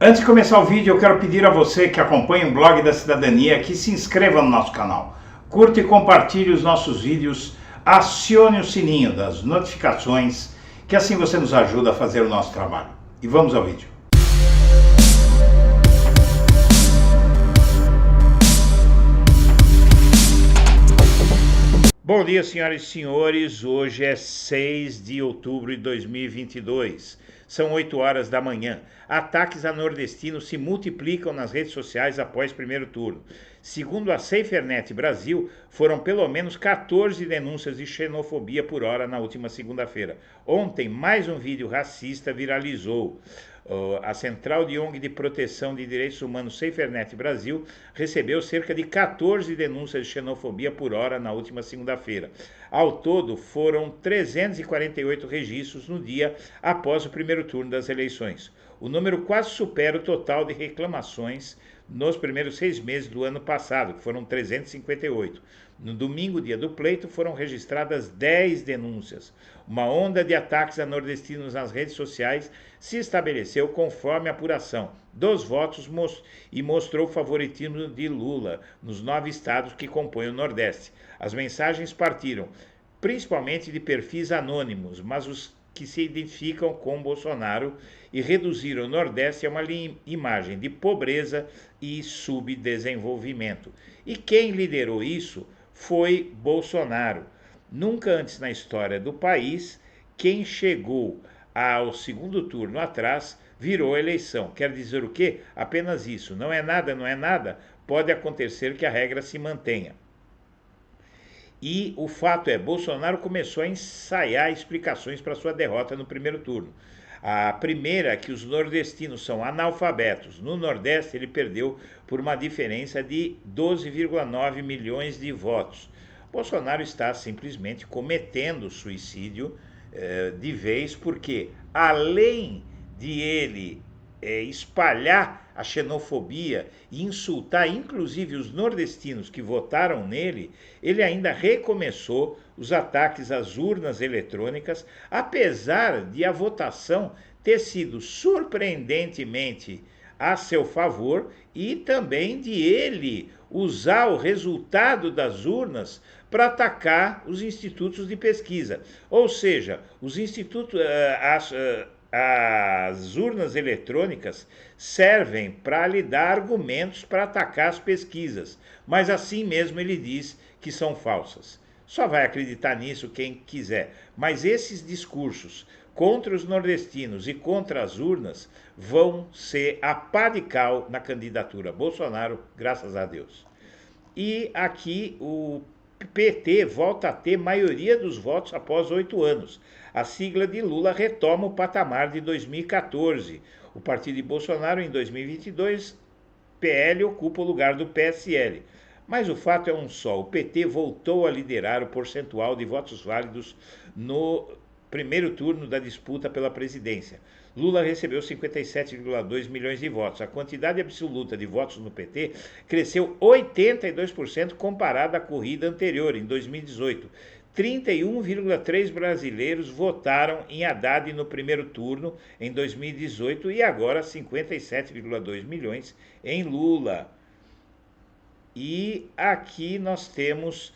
Antes de começar o vídeo, eu quero pedir a você que acompanha o Blog da Cidadania que se inscreva no nosso canal, curta e compartilhe os nossos vídeos, acione o sininho das notificações, que assim você nos ajuda a fazer o nosso trabalho. E vamos ao vídeo. Bom dia, senhoras e senhores. Hoje é 6 de outubro de 2022. São 8 horas da manhã. Ataques a nordestinos se multiplicam nas redes sociais após primeiro turno. Segundo a SaferNet Brasil, foram pelo menos 14 denúncias de xenofobia por hora na última segunda-feira. Ontem, mais um vídeo racista viralizou. A Central de ONG de Proteção de Direitos Humanos SaferNet Brasil recebeu cerca de 14 denúncias de xenofobia por hora na última segunda-feira. Ao todo, foram 348 registros no dia após o primeiro turno das eleições. O número quase supera o total de reclamações nos primeiros 6 meses do ano passado, que foram 358. No domingo, dia do pleito, foram registradas 10 denúncias. Uma onda de ataques a nordestinos nas redes sociais se estabeleceu conforme a apuração dos votos e mostrou o favoritismo de Lula nos 9 estados que compõem o Nordeste. As mensagens partiram principalmente de perfis anônimos, mas os que se identificam com Bolsonaro e reduziram o Nordeste a uma imagem de pobreza e subdesenvolvimento. E quem liderou isso foi Bolsonaro. Nunca antes na história do país, quem chegou ao segundo turno atrás virou a eleição. Quer dizer o quê? Apenas isso. Não é nada, não é nada. Pode acontecer que a regra se mantenha. E o fato é, Bolsonaro começou a ensaiar explicações para sua derrota no primeiro turno. A primeira é que os nordestinos são analfabetos. No Nordeste ele perdeu por uma diferença de 12,9 milhões de votos. Bolsonaro está simplesmente cometendo suicídio de vez, porque além de ele espalhar a xenofobia e insultar inclusive os nordestinos que votaram nele, ele ainda recomeçou os ataques às urnas eletrônicas, apesar de a votação ter sido surpreendentemente a seu favor e também de ele usar o resultado das urnas para atacar os institutos de pesquisa. Ou seja, os institutos, as urnas eletrônicas servem para lhe dar argumentos para atacar as pesquisas, mas assim mesmo ele diz que são falsas. Só vai acreditar nisso quem quiser, mas esses discursos contra os nordestinos e contra as urnas vão ser a pá de cal na candidatura Bolsonaro, graças a Deus. E aqui o PT volta a ter maioria dos votos após 8 anos. A sigla de Lula retoma o patamar de 2014. O partido de Bolsonaro, em 2022, PL ocupa o lugar do PSL. Mas o fato é um só, o PT voltou a liderar o percentual de votos válidos no primeiro turno da disputa pela presidência. Lula recebeu 57,2 milhões de votos. A quantidade absoluta de votos no PT cresceu 82% comparada à corrida anterior, em 2018. 31,3 brasileiros votaram em Haddad no primeiro turno em 2018 e agora 57,2 milhões em Lula. E aqui nós temos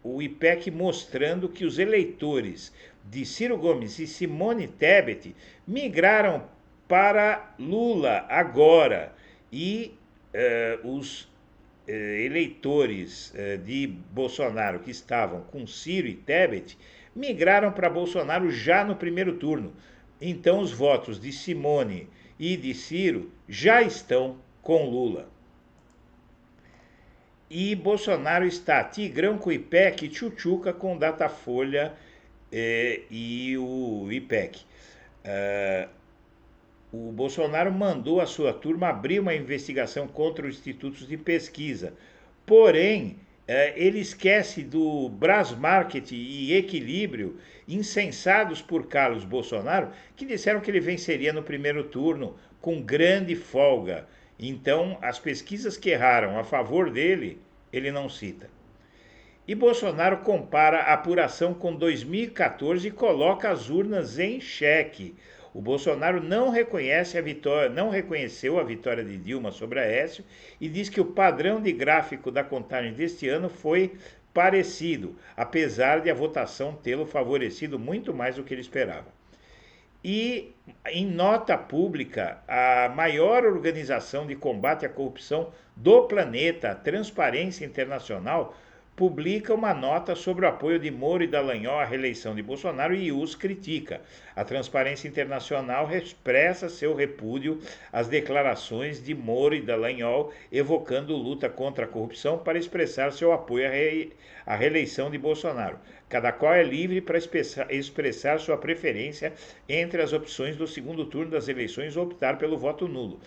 o IPEC mostrando que os eleitores de Ciro Gomes e Simone Tebet migraram para Lula agora e os eleitores de Bolsonaro que estavam com Ciro e Tebet migraram para Bolsonaro já no primeiro turno. Então os votos de Simone e de Ciro já estão com Lula. E Bolsonaro está tigrão com o IPEC e tchutchuca com o Datafolha e o IPEC. O Bolsonaro mandou a sua turma abrir uma investigação contra os institutos de pesquisa. Porém, ele esquece do Brasmarket e Equilíbrio, incensados por Carlos Bolsonaro, que disseram que ele venceria no primeiro turno com grande folga. Então, as pesquisas que erraram a favor dele, ele não cita. E Bolsonaro compara a apuração com 2014 e coloca as urnas em xeque. O Bolsonaro não reconheceu a vitória de Dilma sobre Aécio e diz que o padrão de gráfico da contagem deste ano foi parecido, apesar de a votação tê-lo favorecido muito mais do que ele esperava. E, em nota pública, a maior organização de combate à corrupção do planeta, a Transparência Internacional, publica uma nota sobre o apoio de Moro e Dallagnol à reeleição de Bolsonaro e os critica. A Transparência Internacional expressa seu repúdio às declarações de Moro e Dallagnol, evocando luta contra a corrupção para expressar seu apoio à reeleição de Bolsonaro. Cada qual é livre para expressar sua preferência entre as opções do segundo turno das eleições ou optar pelo voto nulo.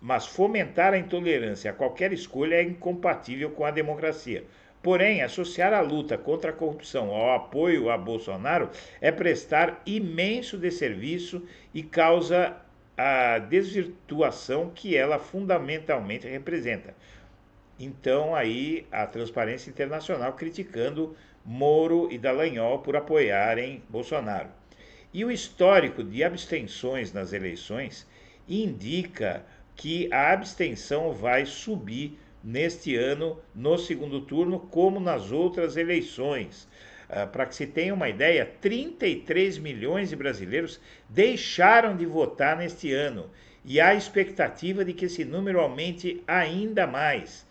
Mas fomentar a intolerância a qualquer escolha é incompatível com a democracia. Porém, associar a luta contra a corrupção ao apoio a Bolsonaro é prestar imenso desserviço e causa a desvirtuação que ela fundamentalmente representa. Então, aí, a Transparência Internacional criticando Moro e Dallagnol por apoiarem Bolsonaro. E o histórico de abstenções nas eleições indica que a abstenção vai subir neste ano, no segundo turno, como nas outras eleições. Para que se tenha uma ideia, 33 milhões de brasileiros deixaram de votar neste ano e há expectativa de que esse número aumente ainda mais.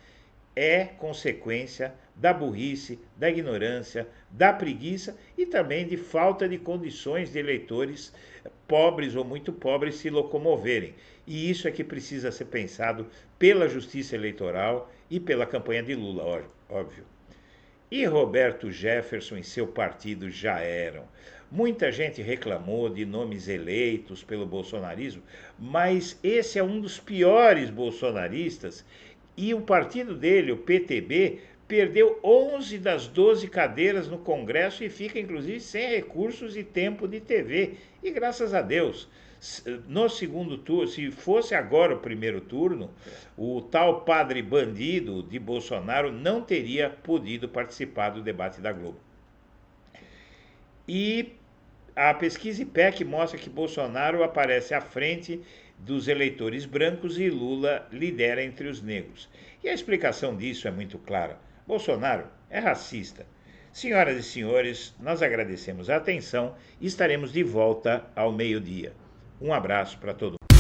É consequência da burrice, da ignorância, da preguiça e também de falta de condições de eleitores pobres ou muito pobres se locomoverem. E isso é que precisa ser pensado pela Justiça Eleitoral e pela campanha de Lula, óbvio. E Roberto Jefferson e seu partido já eram. Muita gente reclamou de nomes eleitos pelo bolsonarismo, mas esse é um dos piores bolsonaristas e o partido dele, o PTB, perdeu 11 das 12 cadeiras no Congresso e fica, inclusive, sem recursos e tempo de TV. E graças a Deus, no segundo turno, se fosse agora o primeiro turno, o tal padre bandido de Bolsonaro não teria podido participar do debate da Globo. E a pesquisa IPEC mostra que Bolsonaro aparece à frente dos eleitores brancos e Lula lidera entre os negros. E a explicação disso é muito clara. Bolsonaro é racista. Senhoras e senhores, nós agradecemos a atenção e estaremos de volta ao meio-dia. Um abraço para todo mundo.